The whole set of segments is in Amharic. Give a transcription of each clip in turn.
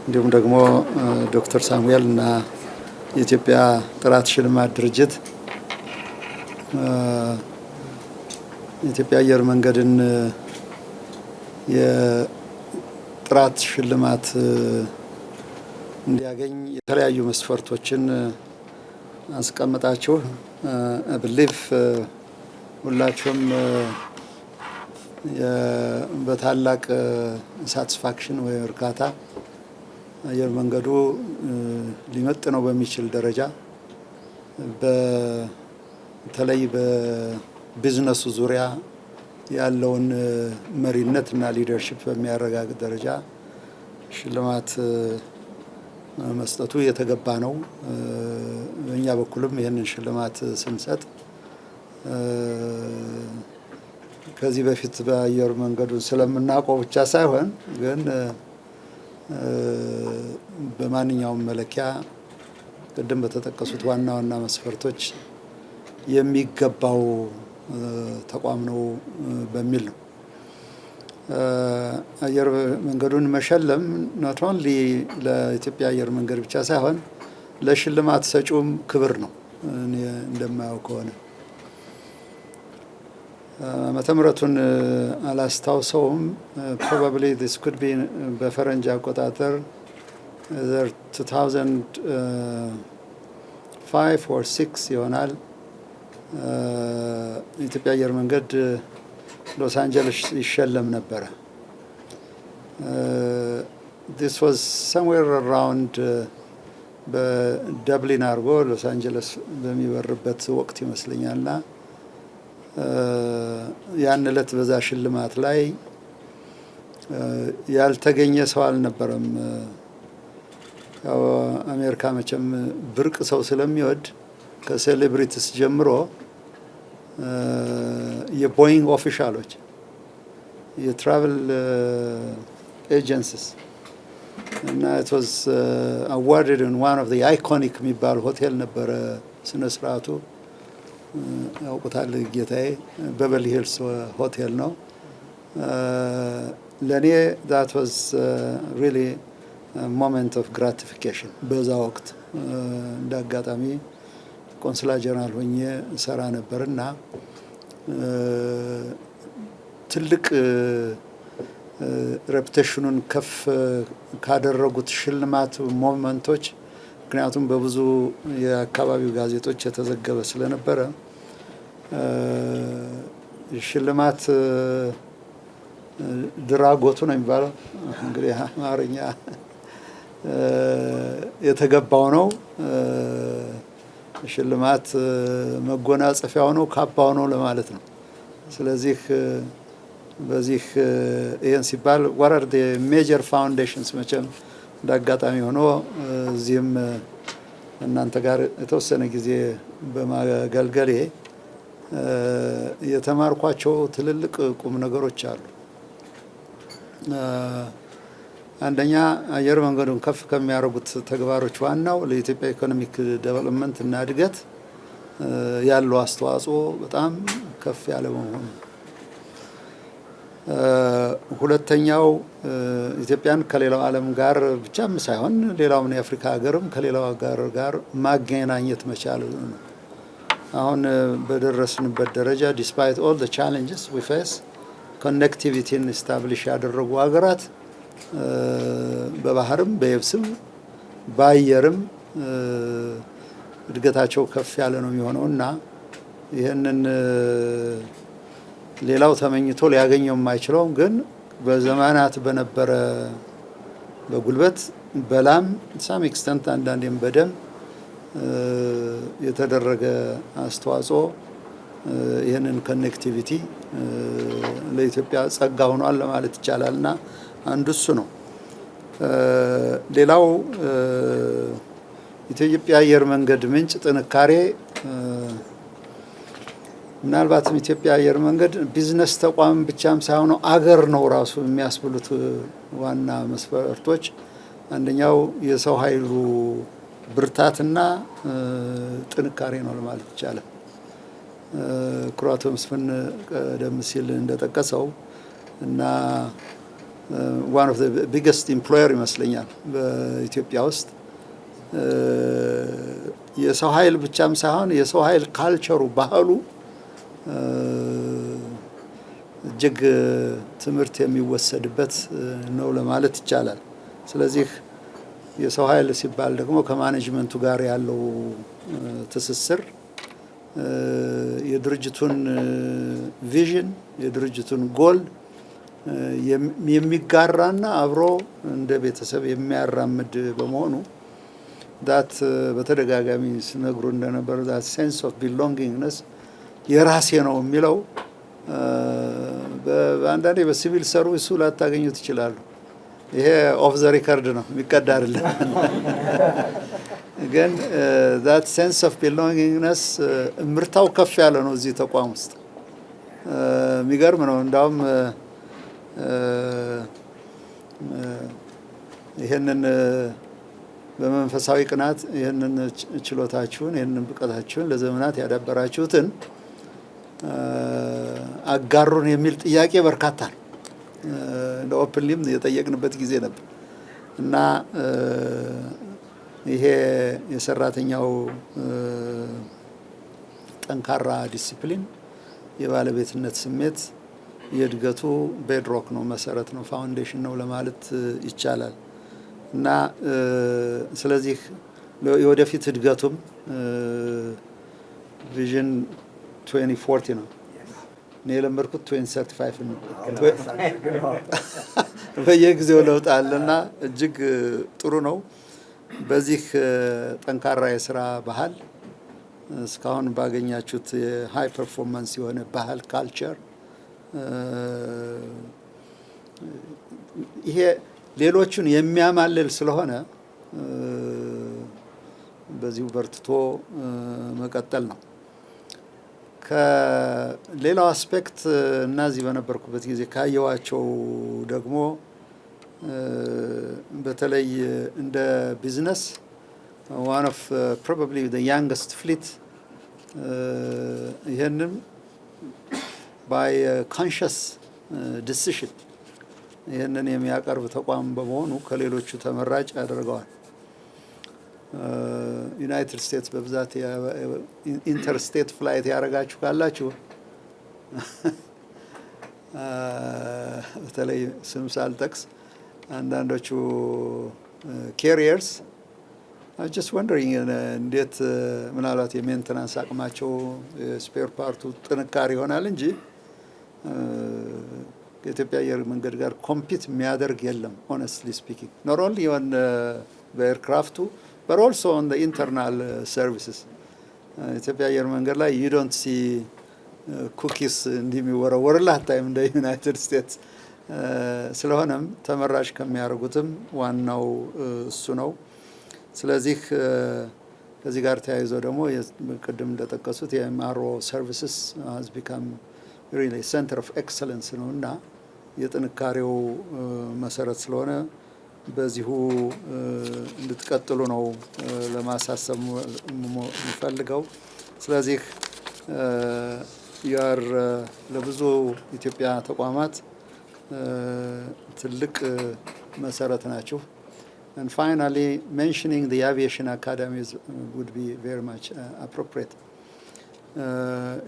እንዲሁም ደግሞ ዶክተር ሳሙኤል እና የኢትዮጵያ ጥራት ሽልማት ድርጅት የኢትዮጵያ አየር መንገድን የጥራት ሽልማት እንዲያገኝ የተለያዩ መስፈርቶችን አስቀምጣችሁ ብሊቭ ሁላችሁም በታላቅ ሳቲስፋክሽን ወይ እርካታ አየር መንገዱ ሊመጥነው በሚችል ደረጃ በተለይ በቢዝነሱ ዙሪያ ያለውን መሪነት እና ሊደርሺፕ በሚያረጋግጥ ደረጃ ሽልማት መስጠቱ የተገባ ነው። በእኛ በኩልም ይህንን ሽልማት ስንሰጥ ከዚህ በፊት በአየር መንገዱን ስለምናውቀው ብቻ ሳይሆን ግን በማንኛውም መለኪያ ቅድም በተጠቀሱት ዋና ዋና መስፈርቶች የሚገባው ተቋም ነው በሚል ነው። አየር መንገዱን መሸለም ኖት ኦንሊ ለኢትዮጵያ አየር መንገድ ብቻ ሳይሆን ለሽልማት ሰጪውም ክብር ነው። እኔ እንደማየው ከሆነ ዓመተ ምሕረቱን አላስታውሰውም። ፕሮባብሊ ዲስ ኩድ ቢ በፈረንጅ አቆጣጠር 2005 or 6 ይሆናል። የኢትዮጵያ አየር መንገድ ሎስ አንጀለስ ይሸለም ነበረ። this was somewhere around በደብሊን አድርጎ ሎስ አንጀለስ በሚበርበት ወቅት ይመስለኛልና ያን ዕለት በዛ ሽልማት ላይ ያልተገኘ ሰው አልነበረም። ያው አሜሪካ መቼም ብርቅ ሰው ስለሚወድ ከሴሌብሪቲስ ጀምሮ የቦይንግ ኦፊሻሎች፣ የትራቨል ኤጀንሲስ እና it was awarded in one of the iconic የሚባል ሆቴል ነበረ። ስነ ስርዓቱ ያውቁታል ጌታዬ፣ በበርሊ ሂልስ ሆቴል ነው። ለኔ that was really a moment of gratification። በዛ ወቅት እንደ አጋጣሚ ቆንስላ ጀነራል ሆኜ ሰራ ነበርና ትልቅ ሬፑቴሽኑን ከፍ ካደረጉት ሽልማት ሞመንቶች፣ ምክንያቱም በብዙ የአካባቢው ጋዜጦች የተዘገበ ስለነበረ ሽልማት ድራጎቱ ነው የሚባለው እንግዲህ አማርኛ የተገባው ነው። ሽልማት መጎናጸፊያው ነው፣ ካባው ነው ለማለት ነው። ስለዚህ በዚህ ይሄን ሲባል what are the major foundations መቼም እንዳጋጣሚ ሆኖ እዚህም እናንተ ጋር የተወሰነ ጊዜ በማገልገሌ የተማርኳቸው ትልልቅ ቁም ነገሮች አሉ። አንደኛ አየር መንገዱን ከፍ ከሚያደርጉት ተግባሮች ዋናው ለኢትዮጵያ ኢኮኖሚክ ዴቨሎፕመንት እና እድገት ያለው አስተዋጽኦ በጣም ከፍ ያለ መሆኑ። ሁለተኛው ኢትዮጵያን ከሌላው ዓለም ጋር ብቻም ሳይሆን ሌላውን የአፍሪካ ሀገርም ከሌላው ሀገር ጋር ማገናኘት መቻል ነው። አሁን በደረስንበት ደረጃ despite all the challenges we face ኮኔክቲቪቲን ስታብሊሽ ያደረጉ ሀገራት በባህርም በየብስም በአየርም እድገታቸው ከፍ ያለ ነው የሚሆነው እና ይህንን ሌላው ተመኝቶ ሊያገኘው የማይችለው ግን በዘመናት በነበረ በጉልበት በላም ሳም ኤክስተንት አንዳንዴም በደም የተደረገ አስተዋጽኦ ይህንን ኮኔክቲቪቲ ለኢትዮጵያ ጸጋ ሆኗል ለማለት ይቻላልና አንዱ እሱ ነው። ሌላው ኢትዮጵያ አየር መንገድ ምንጭ ጥንካሬ ምናልባትም ኢትዮጵያ አየር መንገድ ቢዝነስ ተቋም ብቻም ሳይሆን አገር ነው ራሱ የሚያስብሉት ዋና መስፈርቶች አንደኛው የሰው ኃይሉ ብርታትና ጥንካሬ ነው ለማለት ይቻላል። ኩራቶ መስፍን ቀደም ሲል እንደጠቀሰው እና ዋን ኦፍ ዘ ቢገስት ኢምፕሎየር ይመስለኛል በኢትዮጵያ ውስጥ። የሰው ኃይል ብቻም ሳይሆን የሰው ኃይል ካልቸሩ ባህሉ እጅግ ትምህርት የሚወሰድበት ነው ለማለት ይቻላል። ስለዚህ የሰው ኃይል ሲባል ደግሞ ከማኔጅመንቱ ጋር ያለው ትስስር የድርጅቱን ቪዥን የድርጅቱን ጎል የሚጋራና አብሮ እንደ ቤተሰብ የሚያራምድ በመሆኑ ዳት በተደጋጋሚ ሲነግሩ እንደነበር ዳት ሴንስ ኦፍ ቢሎንጊንግነስ የራሴ ነው የሚለው በአንዳንዴ በሲቪል ሰርቪሱ ላታገኙት ይችላሉ። ይሄ ኦፍ ዘ ሪከርድ ነው የሚቀዳ አይደለም። ግን ዳት ሴንስ ኦፍ ቢሎንጊንግነስ ምርታው ከፍ ያለ ነው እዚህ ተቋም ውስጥ የሚገርም ነው። እንዳውም ይሄንን በመንፈሳዊ ቅናት ይሄንን ችሎታችሁን ይሄንን ብቃታችሁን ለዘመናት ያዳበራችሁትን አጋሩን የሚል ጥያቄ በርካታ ነው። ለኦፕንሊም የጠየቅንበት ጊዜ ነበር እና ይሄ የሰራተኛው ጠንካራ ዲሲፕሊን የባለቤትነት ስሜት የእድገቱ ቤድሮክ ነው፣ መሰረት ነው፣ ፋውንዴሽን ነው ለማለት ይቻላል። እና ስለዚህ የወደፊት እድገቱም ቪዥን 2040 ነው። እኔ የለመድኩት 2035 ነው። በየጊዜው ለውጥ አለና እጅግ ጥሩ ነው። በዚህ ጠንካራ የስራ ባህል እስካሁን ባገኛችሁት የሃይ ፐርፎርማንስ የሆነ ባህል ካልቸር ይሄ ሌሎቹን የሚያማልል ስለሆነ በዚሁ በርትቶ መቀጠል ነው። ከሌላው አስፔክት እና እዚህ በነበርኩበት ጊዜ ካየዋቸው ደግሞ በተለይ እንደ ቢዝነስ ዋን ኦፍ ፕሮባብሊ ዘ ያንገስት ፍሊት ይሄንን ባይ ኮንሽስ ዲሲሽን ይህንን የሚያቀርብ ተቋም በመሆኑ ከሌሎቹ ተመራጭ ያደርገዋል። ዩናይትድ ስቴትስ በብዛት ኢንተርስቴት ፍላይት ያደረጋችሁ ካላችሁ በተለይ ስም ሳልጠቅስ አንዳንዶቹ ካሪየርስ ጀስት ወንደሪንግ እንዴት ምናልባት የሜንቴናንስ አቅማቸው የስፔር ፓርቱ ጥንካሬ ይሆናል እንጂ ከኢትዮጵያ አየር መንገድ ጋር ኮምፒት የሚያደርግ የለም። ሆነስትሊ ስፒኪንግ ኖት ኦንሊ ኦን በኤርክራፍቱ but also on the internal services ኢትዮጵያ አየር መንገድ ላይ you don't see ኩኪስ እንደሚወረወርልህ አታይም እንደ ዩናይትድ ስቴትስ። ስለሆነም ተመራጭ ከሚያደርጉትም ዋናው እሱ ነው። ስለዚህ ከዚህ ጋር ተያይዞ ደግሞ ቅድም እንደጠቀሱት የኤምአርኦ ሰርቪስስ has become really a center of excellence ነው እና የጥንካሬው መሰረት ስለሆነ በዚሁ እንድትቀጥሉ ነው ለማሳሰብ የምፈልገው። ስለዚህ ያር ለብዙ ኢትዮጵያ ተቋማት ትልቅ መሰረት ናቸው። And finally, mentioning the aviation academies would be very much appropriate,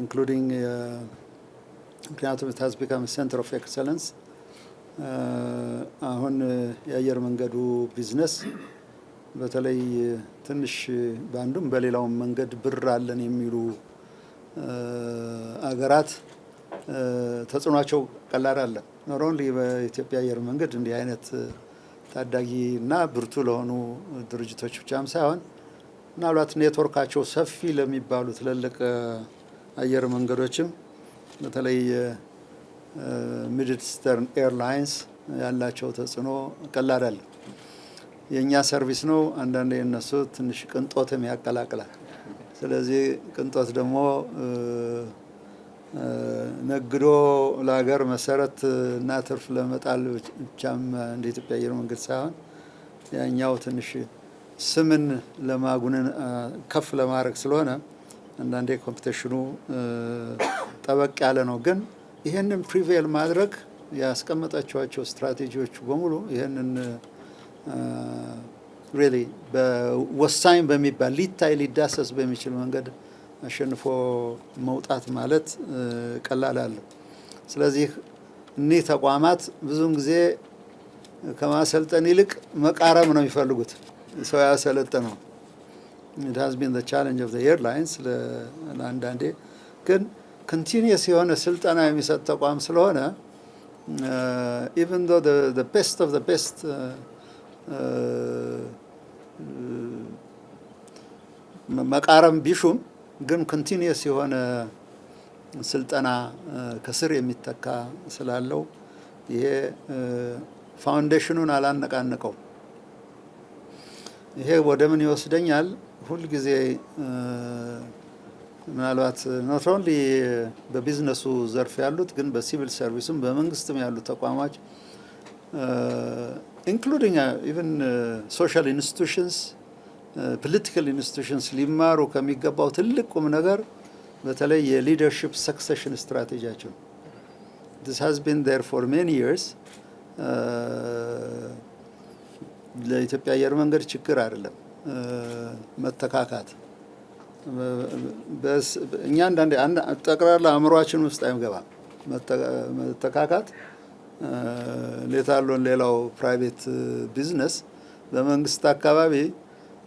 including ምክንያቱም it has become a center of excellence. አሁን የአየር መንገዱ ቢዝነስ በተለይ ትንሽ በአንዱም በሌላውም መንገድ ብር አለን የሚሉ አገራት ተጽዕኖአቸው ቀላል አለ። ኖት ኦንሊ በኢትዮጵያ አየር መንገድ እንዲህ አይነት ታዳጊ እና ብርቱ ለሆኑ ድርጅቶች ብቻም ሳይሆን ምናልባት ኔትወርካቸው ሰፊ ለሚባሉ ትልልቅ አየር መንገዶችም በተለይ ሚድል ኢስተርን ኤርላይንስ ያላቸው ተጽዕኖ ቀላል አይደለም። የኛ ሰርቪስ ነው። አንዳንዴ እነሱ ትንሽ ቅንጦትም ያቀላቅላል። ስለዚህ ቅንጦት ደግሞ ነግዶ ለሀገር መሰረት እና ትርፍ ለመጣል ብቻም እንደ ኢትዮጵያ አየር መንገድ ሳይሆን ያኛው ትንሽ ስምን ለማጉነን ከፍ ለማድረግ ስለሆነ አንዳንዴ ኮምፒቲሽኑ ጠበቅ ያለ ነው። ግን ይሄንን ፕሪቬል ማድረግ ያስቀመጣቸዋቸው ስትራቴጂዎች በሙሉ ይህንን ሪሊ በወሳኝ በሚባል ሊታይ ሊዳሰስ በሚችል መንገድ አሸንፎ መውጣት ማለት ቀላል አለው። ስለዚህ እኒህ ተቋማት ብዙውን ጊዜ ከማሰልጠን ይልቅ መቃረም ነው የሚፈልጉት። ሰው ያሰለጠነው it has been the challenge of the airlines ለአንዳንዴ ግን continuous የሆነ ስልጠና የሚሰጥ ተቋም ስለሆነ even though the best of the best መቃረም ቢሹም ግን continuous የሆነ ስልጠና ከስር የሚተካ ስላለው ይሄ ፋውንዴሽኑን አላነቃነቀው። ይሄ ወደ ምን ይወስደኛል? ሁል ጊዜ ምናልባት ኖት ኦንሊ በቢዝነሱ ዘርፍ ያሉት ግን በሲቪል ሰርቪስም በመንግስትም ያሉ ተቋማት ኢንክሉዲንግ ኢቨን ሶሻል ኢንስቲትዩሽንስ ፖለቲካል ኢንስቲትዩሽንስ ሊማሩ ከሚገባው ትልቅ ቁም ነገር በተለይ የሊደርሺፕ ሰክሰሽን ስትራቴጂያቸው this has been there for many years ለኢትዮጵያ አየር መንገድ ችግር አይደለም መተካካት እኛ አንዳንዴ ጠቅላላ አእምሯችን ውስጥ አይገባም መተካካት ሌላው ፕራይቬት ቢዝነስ በመንግስት አካባቢ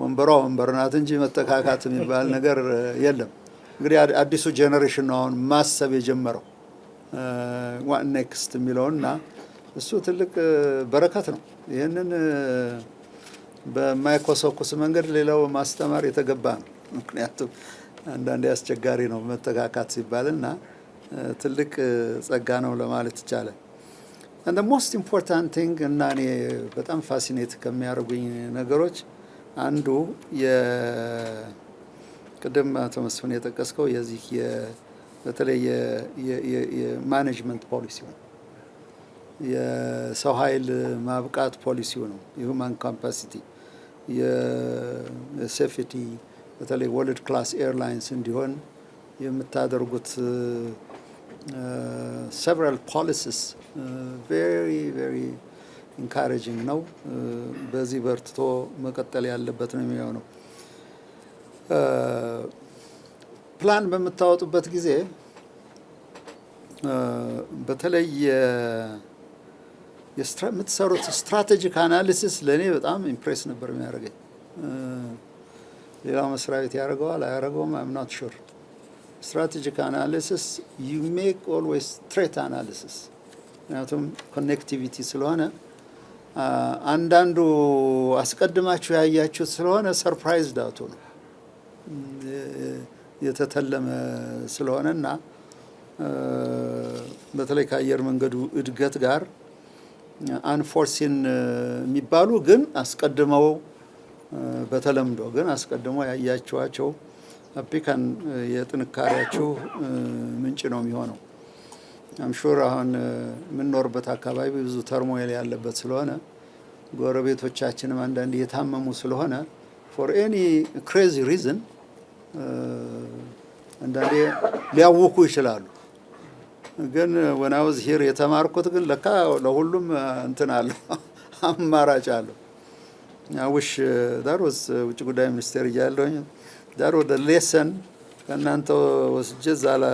ወንበር ናት እንጂ መተካካት የሚባል ነገር የለም። እንግዲህ አዲሱ ጄኔሬሽን ነው አሁን ማሰብ የጀመረው ዋት ኔክስት የሚለውና እሱ ትልቅ በረከት ነው። ይህንን በማይኮሰኩስ መንገድ ሌላው ማስተማር የተገባ ነው። ምክንያቱም አንዳንዴ አስቸጋሪ ነው መተካካት ሲባልና ትልቅ ጸጋ ነው ለማለት ይቻላል። and the most important thing እና እኔ በጣም ፋሲኔት ከሚያደርጉኝ ነገሮች አንዱ ቅድም አቶ መስፍን የጠቀስከው የዚህ በተለይ የማኔጅመንት ፖሊሲው የሰው ኃይል ማብቃት ፖሊሲው ነው። የሁማን ካፓሲቲ የሴፍቲ በተለይ ወርልድ ክላስ ኤርላይንስ እንዲሆን የምታደርጉት several policies very very encouraging ነው። በዚህ በርትቶ መቀጠል ያለበት ነው የሚሆነው። ፕላን በምታወጡበት ጊዜ በተለይ የምትሰሩት ስትራቴጂክ አናሊሲስ ለእኔ በጣም ኢምፕሬስ ነበር የሚያደርገኝ። ሌላው መስሪያ ቤት ያደርገዋል አያደርገውም I'm not sure. Strategic analysis you make always threat analysis. ምክንያቱም ኮኔክቲቪቲ ስለሆነ አንዳንዱ አስቀድማችሁ ያያችሁት ስለሆነ ሰርፕራይዝ ዳቱ ነው የተተለመ ስለሆነና በተለይ ከአየር መንገዱ እድገት ጋር አንፎርሲን የሚባሉ ግን አስቀድመው በተለምዶ ግን አስቀድመው ያያችኋቸው አፒካን የጥንካሬያችሁ ምንጭ ነው የሚሆነው። አምሹር አሁን የምንኖርበት አካባቢ ብዙ ተርሞይል ያለበት ስለሆነ ጎረቤቶቻችንም አንዳንድ የታመሙ ስለሆነ for any crazy reason አንዳንዴ ሊያውኩ ይችላሉ። ግን when I was here የተማርኩት ግን ለካ ለሁሉም እንትን አለው አማራጭ አለው። I wish that was ውጭ ጉዳይ ሚኒስቴር እያለሁኝ that was the lesson ከእናንተ ወስጄ ዛላ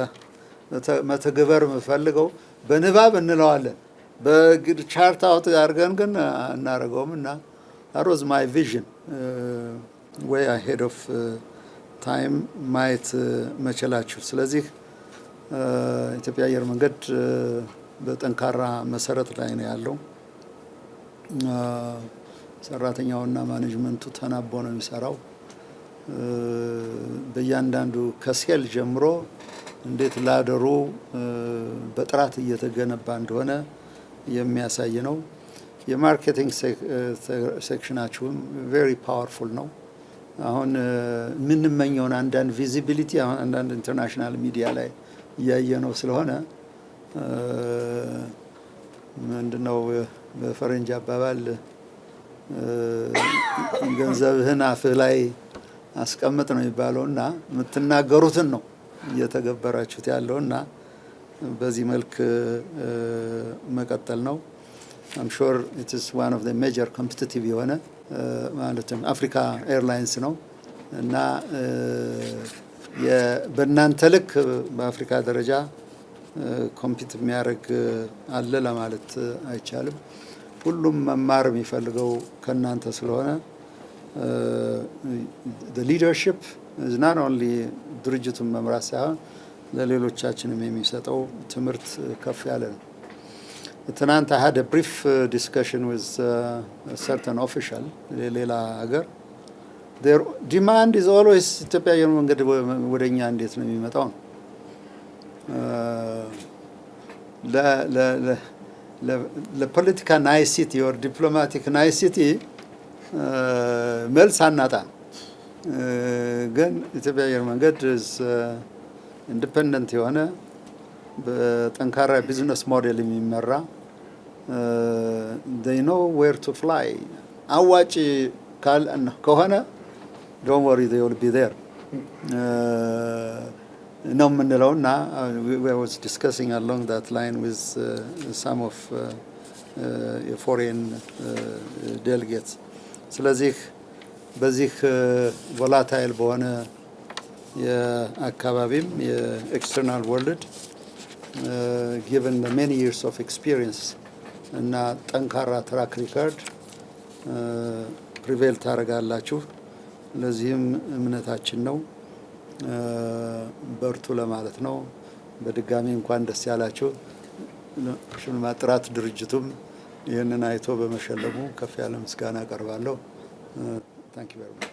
መተግበር የምፈልገው በንባብ እንለዋለን በግድ ቻርት አውጥ አድርገን ግን እናደርገውም እና that was my vision way ahead of time ማየት መቻላችሁ። ስለዚህ ኢትዮጵያ አየር መንገድ በጠንካራ መሰረት ላይ ነው ያለው። ሰራተኛውና ማኔጅመንቱ ተናቦ ነው የሚሰራው። በእያንዳንዱ ከሴል ጀምሮ እንዴት ላደሩ በጥራት እየተገነባ እንደሆነ የሚያሳይ ነው። የማርኬቲንግ ሴክሽናችሁም ቬሪ ፓወርፉል ነው። አሁን የምንመኘውን አንዳንድ ቪዚቢሊቲ አሁን አንዳንድ ኢንተርናሽናል ሚዲያ ላይ እያየነው ስለሆነ ምንድነው በፈረንጅ አባባል ገንዘብህን አፍህ ላይ አስቀምጥ ነው የሚባለውና የምትናገሩትን ነው እየተገበራችሁት ያለውና በዚህ መልክ መቀጠል ነው። I'm sure it is one of the major competitive የሆነ ማለትም አፍሪካ ኤርላይንስ ነው እና በእናንተ ልክ በአፍሪካ ደረጃ ኮምፒት የሚያደርግ አለ ለማለት አይቻልም። ሁሉም መማር የሚፈልገው ከእናንተ ስለሆነ the leadership is not only ድርጅቱን መምራት ሳይሆን ለሌሎቻችንም የሚሰጠው ትምህርት ከፍ ያለ ነው። ትናንት I had a brief discussion with a certain official ሌላ ሀገር their demand is always ኢትዮጵያ አየር መንገድ ወደኛ እንዴት ነው የሚመጣው ነው። ለፖለቲካ ናይሲቲ or ዲፕሎማቲክ ናይሲቲ መልስ አናጣ ግን ኢትዮጵያ አየር መንገድ ኢንዲፔንደንት የሆነ በጠንካራ ቢዝነስ ሞዴል የሚመራ they know where to fly አዋጭ ከሆነ don't worry they will be there ነው የምንለውና we was discussing along that line with some of foreign delegates ስለዚህ በዚህ volatile በሆነ የአካባቢም የኤክስተርናል ወርልድ given the many years of experience እና ጠንካራ ትራክ ሪከርድ ፕሪቬል ታደርጋላችሁ። ለዚህም እምነታችን ነው። በርቱ ለማለት ነው። በድጋሚ እንኳን ደስ ያላችሁ። ሽልማት ጥራት ድርጅቱም ይህንን አይቶ በመሸለሙ ከፍ ያለ ምስጋና አቀርባለሁ። ታንክ ዩ ቬሪ ማች